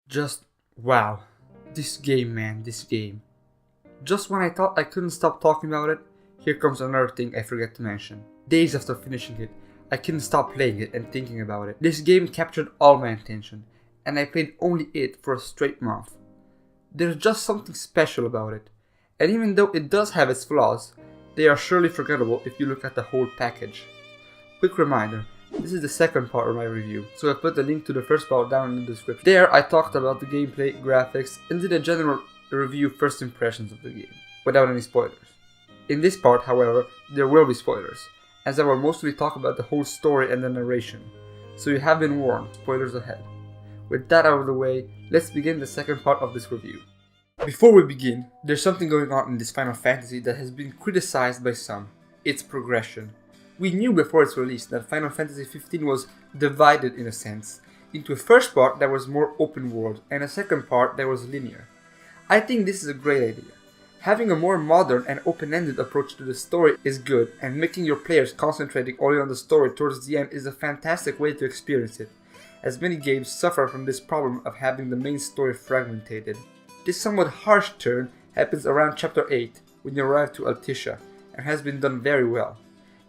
Just wow. This game, man, this game. Just when I thought I couldn't stop talking about it, here comes another thing I forgot to mention. Days after finishing it, I couldn't stop playing it and thinking about it. This game captured all my attention, and I played only it for a straight month. There's just something special about it, and even though it does have its flaws, they are surely forgettable if you look at the whole package. Quick reminder, this is the second part of my review, so I put the link to the first part down in the description. There I talked about the gameplay, graphics, and did a general review first impressions of the game, without any spoilers. In this part, however, there will be spoilers, as I will mostly talk about the whole story and the narration, so you have been warned, spoilers ahead. With that out of the way, let's begin the second part of this review. Before we begin, there's something going on in this Final Fantasy that has been criticized by some: its progression. We knew before its release that Final Fantasy 15 was divided in a sense, into a first part that was more open world and a second part that was linear. I think this is a great idea. Having a more modern and open-ended approach to the story is good, and making your players concentrating only on the story towards the end is a fantastic way to experience it, as many games suffer from this problem of having the main story fragmented. This somewhat harsh turn happens around chapter 8, when you arrive to Altissia, and has been done very well.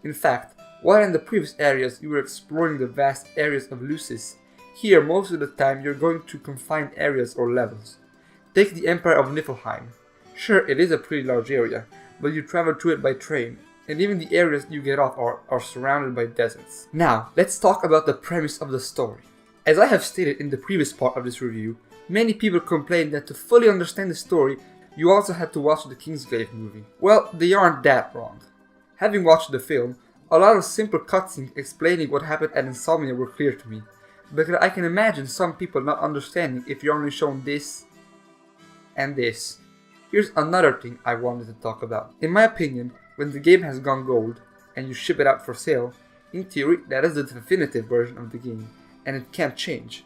In fact, while in the previous areas you were exploring the vast areas of Lucis, here most of the time you're going to confined areas or levels. Take the Empire of Niflheim. Sure, it is a pretty large area, but you travel through it by train, and even the areas you get off are surrounded by deserts. Now, let's talk about the premise of the story. As I have stated in the previous part of this review, many people complain that to fully understand the story, you also had to watch the Kingsglaive movie. Well, they aren't that wrong. Having watched the film, a lot of simple cutscenes explaining what happened at Insomnia were clear to me, because I can imagine some people not understanding if you're only shown this and this. Here's another thing I wanted to talk about. In my opinion, when the game has gone gold, and you ship it out for sale, in theory that is the definitive version of the game, and it can't change.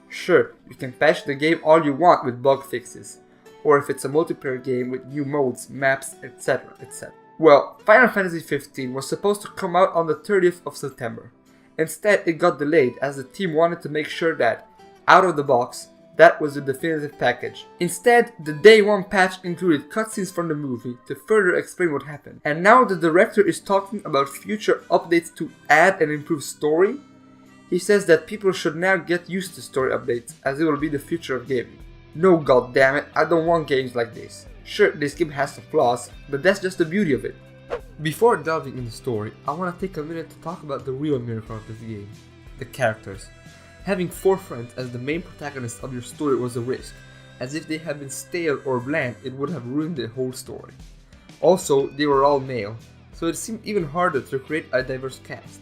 Sure, you can patch the game all you want with bug fixes, or if it's a multiplayer game with new modes, maps, etc, etc. Well, Final Fantasy 15 was supposed to come out on the 30th of September. Instead, it got delayed as the team wanted to make sure that, out of the box, that was the definitive package. Instead, the day one patch included cutscenes from the movie to further explain what happened. And now the director is talking about future updates to add and improve story. He says that people should now get used to story updates, as it will be the future of gaming. No, goddammit, I don't want games like this. Sure, this game has some flaws, but that's just the beauty of it. Before delving into the story, I want to take a minute to talk about the real miracle of this game: the characters. Having 4 friends as the main protagonists of your story was a risk, as if they had been stale or bland it would have ruined the whole story. Also, they were all male, so it seemed even harder to create a diverse cast.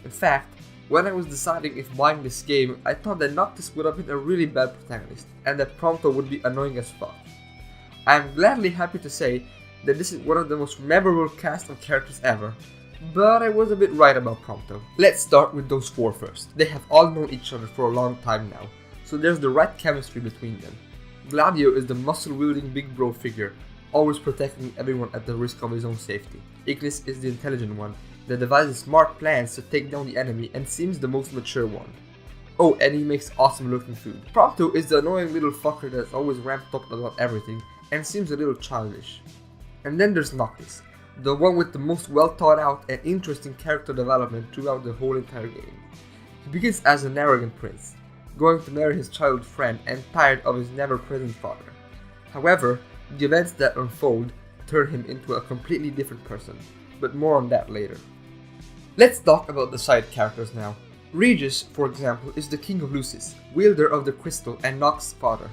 In fact, when I was deciding if buying this game, I thought that Noctis would have been a really bad protagonist, and that Prompto would be annoying as fuck. I am gladly happy to say that this is one of the most memorable cast of characters ever, but I was a bit right about Prompto. Let's start with those 4 first. They have all known each other for a long time now, so there's the right chemistry between them. Gladio is the muscle-wielding big bro figure, always protecting everyone at the risk of his own safety. Ignis is the intelligent one that devises smart plans to take down the enemy and seems the most mature one. Oh, and he makes awesome looking food. Prompto is the annoying little fucker that's always ramped up about everything and seems a little childish. And then there's Noctis, the one with the most well thought out and interesting character development throughout the whole entire game. He begins as an arrogant prince, going to marry his childhood friend and tired of his never present father. However, the events that unfold turn him into a completely different person, but more on that later. Let's talk about the side characters now. Regis, for example, is the king of Lucis, wielder of the crystal and Nox's father,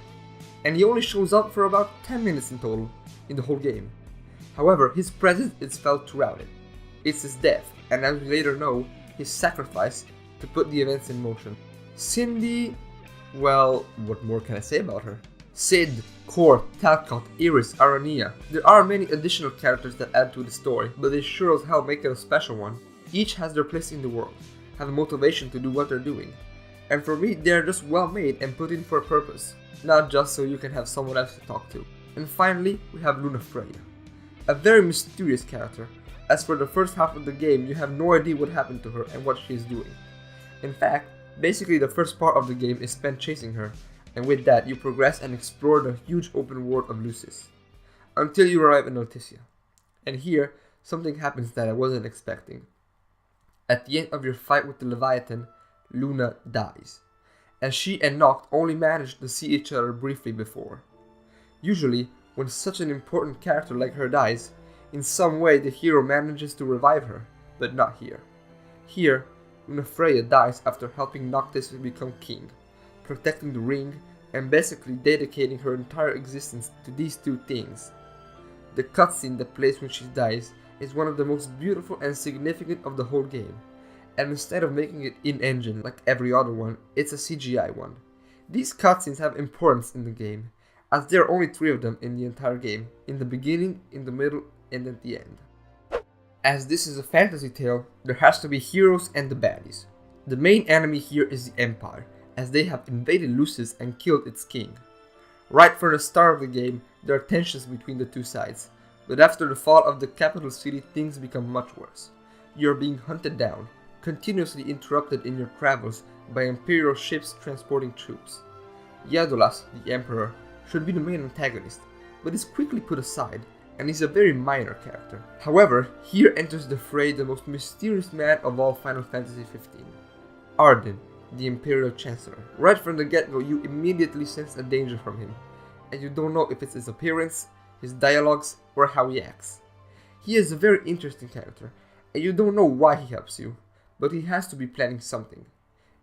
and he only shows up for about 10 minutes in total in the whole game. However, his presence is felt throughout it. It's his death, and as we later know, his sacrifice to put the events in motion. Cindy, well, what more can I say about her? Cid, Cor, Talcott, Iris, Arania. There are many additional characters that add to the story, but they sure as hell make it a special one. Each has their place in the world, have a motivation to do what they're doing. And for me, they're just well made and put in for a purpose, not just so you can have someone else to talk to. And finally, we have Luna Freya, a very mysterious character, as for the first half of the game you have no idea what happened to her and what she is doing. In fact, basically the first part of the game is spent chasing her, and with that you progress and explore the huge open world of Lucis, until you arrive in Noticia. And here, something happens that I wasn't expecting. At the end of your fight with the Leviathan, Luna dies, as she and Noct only managed to see each other briefly before. Usually, when such an important character like her dies, in some way the hero manages to revive her, but not here. Here, Lunafreya dies after helping Noctis become king, protecting the ring, and basically dedicating her entire existence to these two things. The cutscene that plays when she dies is one of the most beautiful and significant of the whole game, and instead of making it in-engine like every other one, it's a CGI one. These cutscenes have importance in the game, as there are only 3 of them in the entire game, in the beginning, in the middle, and at the end. As this is a fantasy tale, there has to be heroes and the baddies. The main enemy here is the Empire, as they have invaded Lucis and killed its king. Right from the start of the game, there are tensions between the two sides, but after the fall of the capital city things become much worse. You are being hunted down, continuously interrupted in your travels by Imperial ships transporting troops. Yadulas, the Emperor, should be the main antagonist, but is quickly put aside, and is a very minor character. However, here enters the fray the most mysterious man of all Final Fantasy XV, Ardyn, the Imperial Chancellor. Right from the get-go, you immediately sense a danger from him, and you don't know if it's his appearance, his dialogues, or how he acts. He is a very interesting character, and you don't know why he helps you, but he has to be planning something.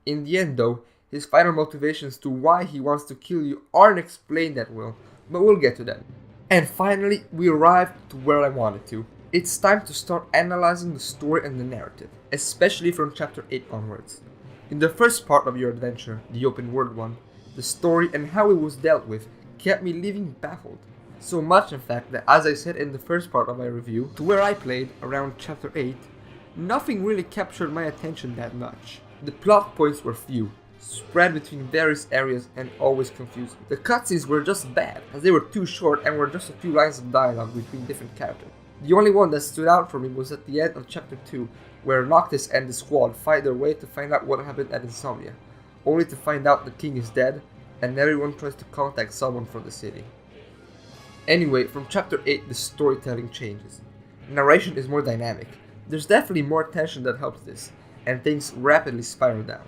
In the end though, his final motivations to why he wants to kill you aren't explained that well, but we'll get to that. And finally, we arrived to where I wanted to. It's time to start analyzing the story and the narrative, especially from chapter 8 onwards. In the first part of your adventure, the open world one, the story and how it was dealt with kept me leaving baffled. So much in fact that, as I said in the first part of my review, to where I played, around chapter 8, nothing really captured my attention that much. The plot points were few, spread between various areas and always confusing. The cutscenes were just bad, as they were too short and were just a few lines of dialogue between different characters. The only one that stood out for me was at the end of chapter 2, where Noctis and the squad fight their way to find out what happened at Insomnia, only to find out the king is dead, and everyone tries to contact someone from the city. Anyway, from chapter 8 the storytelling changes. Narration is more dynamic. There's definitely more tension that helps this, and things rapidly spiral down.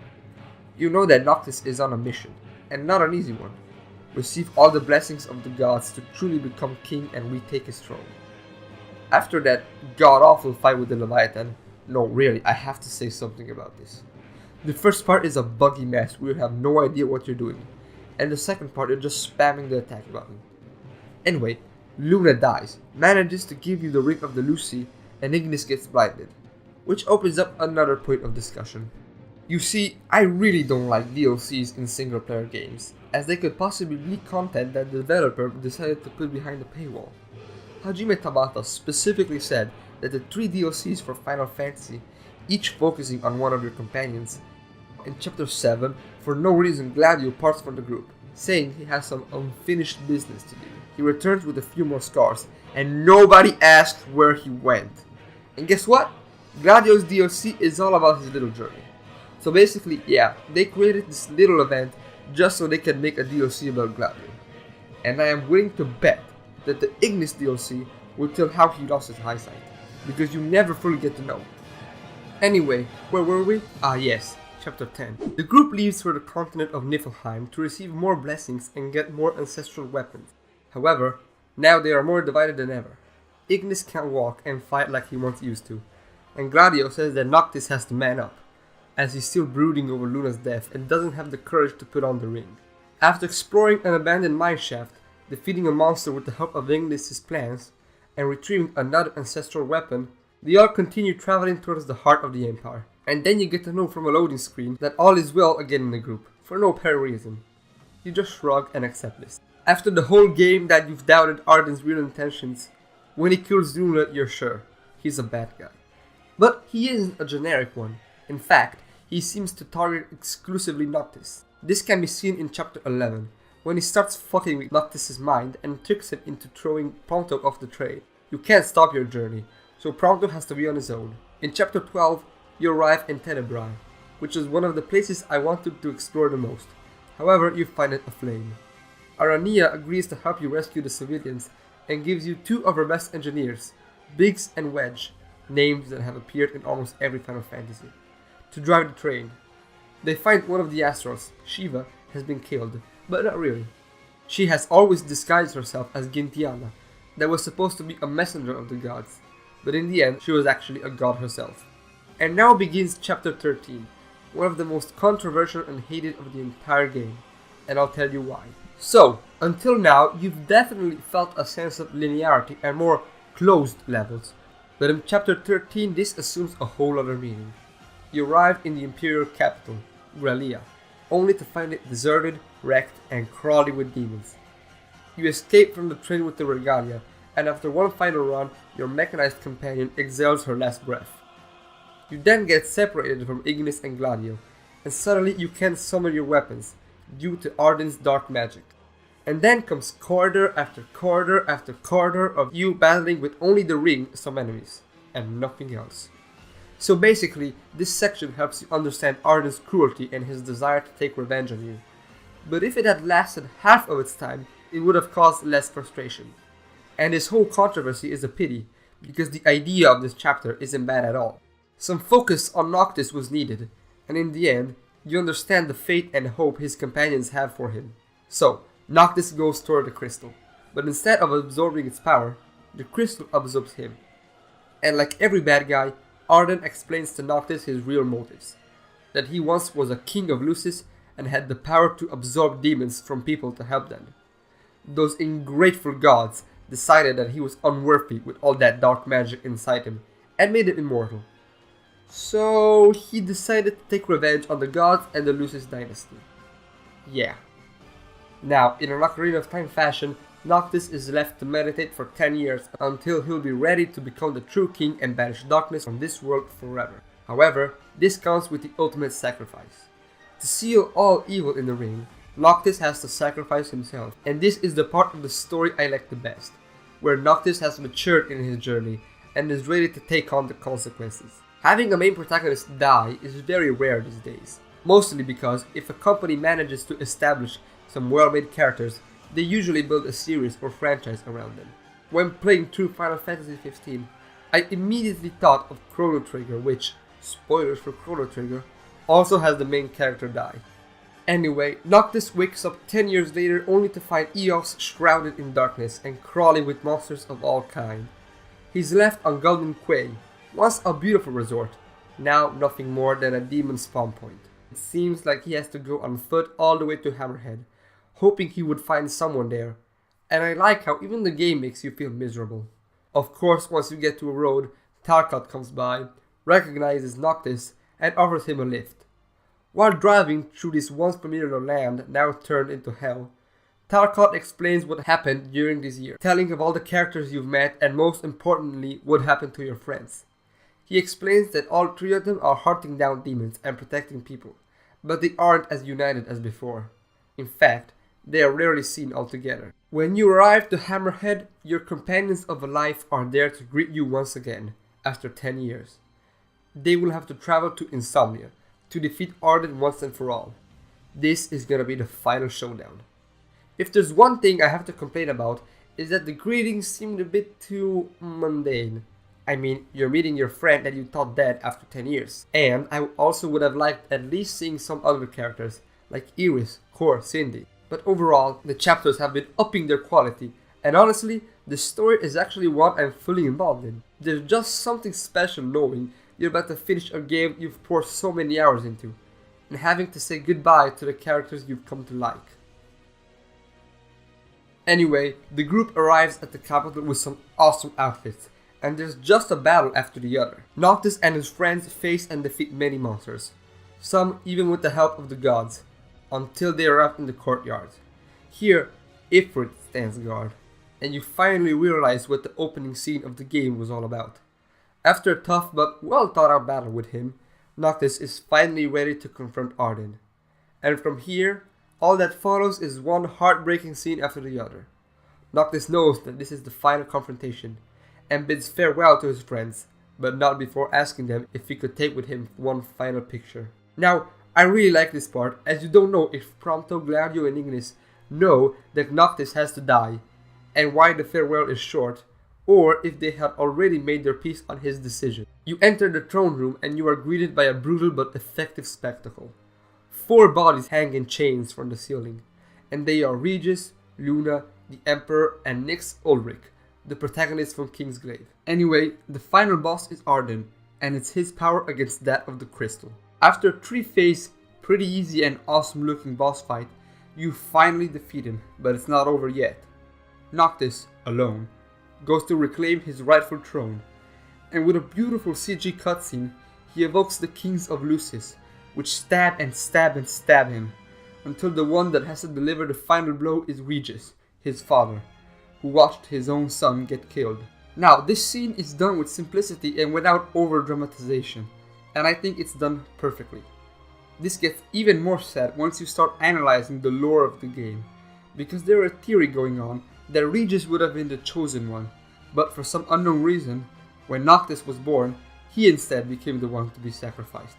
You know that Noctis is on a mission, and not an easy one. Receive all the blessings of the gods to truly become king and retake his throne. After that god-awful fight with the Leviathan, no really, I have to say something about this. The first part is a buggy mess where you have no idea what you're doing, and the second part you're just spamming the attack button. Anyway, Luna dies, manages to give you the ring of the Lucy, and Ignis gets blinded, which opens up another point of discussion. You see, I really don't like DLCs in single player games, as they could possibly be content that the developer decided to put behind the paywall. Hajime Tabata specifically said that the 3 DLCs for Final Fantasy, each focusing on one of your companions. In chapter 7, for no reason Gladio parts from the group, saying he has some unfinished business to do. He returns with a few more scars, and nobody asked where he went. And guess what? Gladio's DLC is all about his little journey. So basically, yeah, they created this little event just so they can make a DLC about Gladio. And I am willing to bet that the Ignis DLC will tell how he lost his eyesight, because you never fully get to know. Anyway, where were we? Ah yes, chapter 10. The group leaves for the continent of Niflheim to receive more blessings and get more ancestral weapons. However, now they are more divided than ever. Ignis can't walk and fight like he once used to, and Gladio says that Noctis has to man up, as he's still brooding over Luna's death and doesn't have the courage to put on the ring. After exploring an abandoned mineshaft, defeating a monster with the help of Ignis' plans, and retrieving another ancestral weapon, they all continue traveling towards the heart of the Empire. And then you get to know from a loading screen that all is well again in the group, for no apparent reason. You just shrug and accept this. After the whole game that you've doubted Ardyn's real intentions, when he kills Luna you're sure, he's a bad guy. But he isn't a generic one. In fact, he seems to target exclusively Noctis. This can be seen in chapter 11, when he starts fucking with Noctis' mind and tricks him into throwing Pronto off the train. You can't stop your journey, so Pronto has to be on his own. In chapter 12, you arrive in Tenebrae, which is one of the places I wanted to explore the most. However, you find it aflame. Arania agrees to help you rescue the civilians and gives you two of her best engineers, Biggs and Wedge, names that have appeared in almost every Final Fantasy, to drive the train. They find one of the astrals, Shiva, has been killed, but not really. She has always disguised herself as Gintiana, that was supposed to be a messenger of the gods, but in the end she was actually a god herself. And now begins Chapter 13, one of the most controversial and hated of the entire game, and I'll tell you why. So, until now, you've definitely felt a sense of linearity and more closed levels, but in Chapter 13 this assumes a whole other meaning. You arrive in the Imperial capital, Gralia, only to find it deserted, wrecked, and crawling with demons. You escape from the train with the regalia, and after one final run, your mechanized companion exhales her last breath. You then get separated from Ignis and Gladio, and suddenly you can't summon your weapons, due to Arden's dark magic. And then comes corridor after corridor after corridor of you battling with only the ring some enemies, and nothing else. So basically, this section helps you understand Arden's cruelty and his desire to take revenge on you. But if it had lasted half of its time, it would have caused less frustration. And this whole controversy is a pity, because the idea of this chapter isn't bad at all. Some focus on Noctis was needed, and in the end, you understand the fate and hope his companions have for him. So, Noctis goes toward the crystal, but instead of absorbing its power, the crystal absorbs him. And like every bad guy, Arden explains to Noctis his real motives, that he once was a king of Lucis and had the power to absorb demons from people to help them. Those ungrateful gods decided that he was unworthy with all that dark magic inside him and made him immortal. So he decided to take revenge on the gods and the Lucis dynasty. Yeah. Now, in an Ocarina of Time fashion, Noctis is left to meditate for 10 years until he'll be ready to become the true king and banish darkness from this world forever. However, this comes with the ultimate sacrifice. To seal all evil in the ring, Noctis has to sacrifice himself, and this is the part of the story I like the best, where Noctis has matured in his journey and is ready to take on the consequences. Having a main protagonist die is very rare these days, mostly because if a company manages to establish some well-made characters, they usually build a series or franchise around them. When playing through Final Fantasy XV, I immediately thought of Chrono Trigger, which, spoilers for Chrono Trigger, also has the main character die. Anyway, Noctis wakes up 10 years later only to find Eos shrouded in darkness and crawling with monsters of all kind. He's left on Golden Quay, once a beautiful resort, now nothing more than a demon spawn point. It seems like he has to go on foot all the way to Hammerhead, hoping he would find someone there, and I like how even the game makes you feel miserable. Of course, once you get to a road, Talcott comes by, recognizes Noctis, and offers him a lift. While driving through this once familiar land now turned into hell, Talcott explains what happened during this year, telling of all the characters you've met and most importantly what happened to your friends. He explains that all three of them are hunting down demons and protecting people, but they aren't as united as before. In fact, they are rarely seen altogether. When you arrive to Hammerhead, your companions of a life are there to greet you once again, after 10 years. They will have to travel to Insomnia, to defeat Arden once and for all. This is gonna be the final showdown. If there's one thing I have to complain about, is that the greetings seemed a bit too mundane. I mean, you're meeting your friend that you thought dead after 10 years. And I also would have liked at least seeing some other characters, like Iris, Cor, Cindy. But overall, the chapters have been upping their quality, and honestly, the story is actually one I'm fully involved in. There's just something special knowing you're about to finish a game you've poured so many hours into, and having to say goodbye to the characters you've come to like. Anyway, the group arrives at the capital with some awesome outfits, and there's just a battle after the other. Noctis and his friends face and defeat many monsters, some even with the help of the gods, until they arrive in the courtyard. Here, Ifrit stands guard, and you finally realize what the opening scene of the game was all about. After a tough but well thought out battle with him, Noctis is finally ready to confront Arden. And from here, all that follows is one heartbreaking scene after the other. Noctis knows that this is the final confrontation, and bids farewell to his friends, but not before asking them if he could take with him one final picture. Now, I really like this part, as you don't know if Prompto, Gladio and Ignis know that Noctis has to die, and why the farewell is short, or if they had already made their peace on his decision. You enter the throne room and you are greeted by a brutal but effective spectacle. 4 bodies hang in chains from the ceiling, and they are Regis, Luna, the Emperor, and Nyx Ulrich, the protagonist from Kingsglaive. Anyway, the final boss is Arden, and it's his power against that of the crystal. After a 3-phase, pretty easy and awesome looking boss fight, you finally defeat him, but it's not over yet. Noctis, alone, goes to reclaim his rightful throne, and with a beautiful CG cutscene, he evokes the Kings of Lucis, which stab and stab and stab him, until the one that has to deliver the final blow is Regis, his father, who watched his own son get killed. Now, this scene is done with simplicity and without over-dramatization, and I think it's done perfectly. This gets even more sad once you start analyzing the lore of the game, because there is a theory going on that Regis would have been the chosen one, but for some unknown reason, when Noctis was born, he instead became the one to be sacrificed.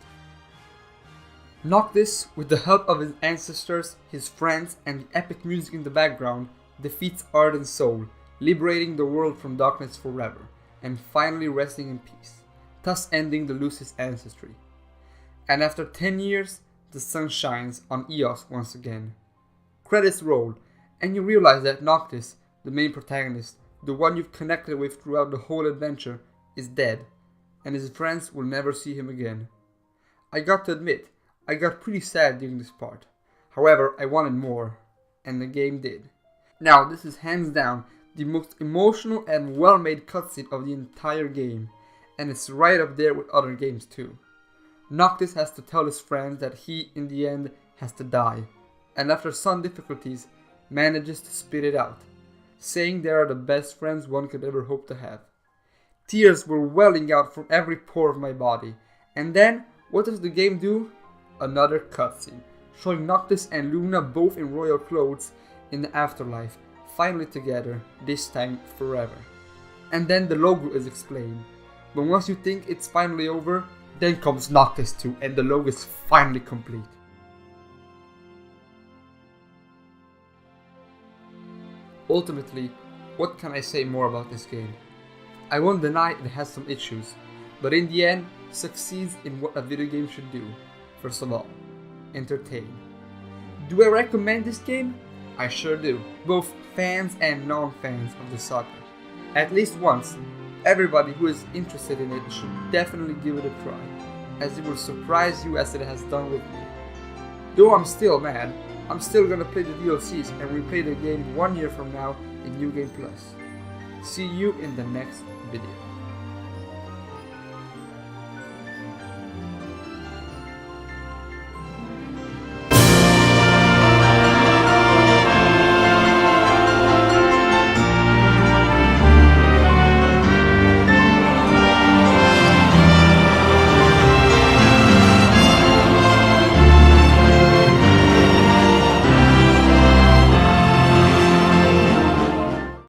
Noctis, with the help of his ancestors, his friends, and the epic music in the background, defeats Arden's soul, liberating the world from darkness forever, and finally resting in peace, thus ending the Lucis ancestry. And after 10 years, the sun shines on Eos once again. Credits roll, and you realize that Noctis, the main protagonist, the one you've connected with throughout the whole adventure, is dead, and his friends will never see him again. I got to admit, I got pretty sad during this part. However, I wanted more, and the game did. Now, this is hands down the most emotional and well-made cutscene of the entire game, and it's right up there with other games too. Noctis has to tell his friends that he, in the end, has to die, and after some difficulties, manages to spit it out, saying they are the best friends one could ever hope to have. Tears were welling out from every pore of my body, and then, what does the game do? Another cutscene, showing Noctis and Luna both in royal clothes in the afterlife, finally together, this time forever. And then the logo is explained, but once you think it's finally over, then comes Noctis 2 and the logo is finally complete. Ultimately, what can I say more about this game? I won't deny it has some issues, but in the end, succeeds in what a video game should do. First of all, entertain. Do I recommend this game? I sure do, both fans and non-fans of the saga. At least once, everybody who is interested in it should definitely give it a try, as it will surprise you as it has done with me. Though I'm still mad, I'm still gonna play the DLCs and replay the game 1 year from now in New Game Plus. See you in the next video.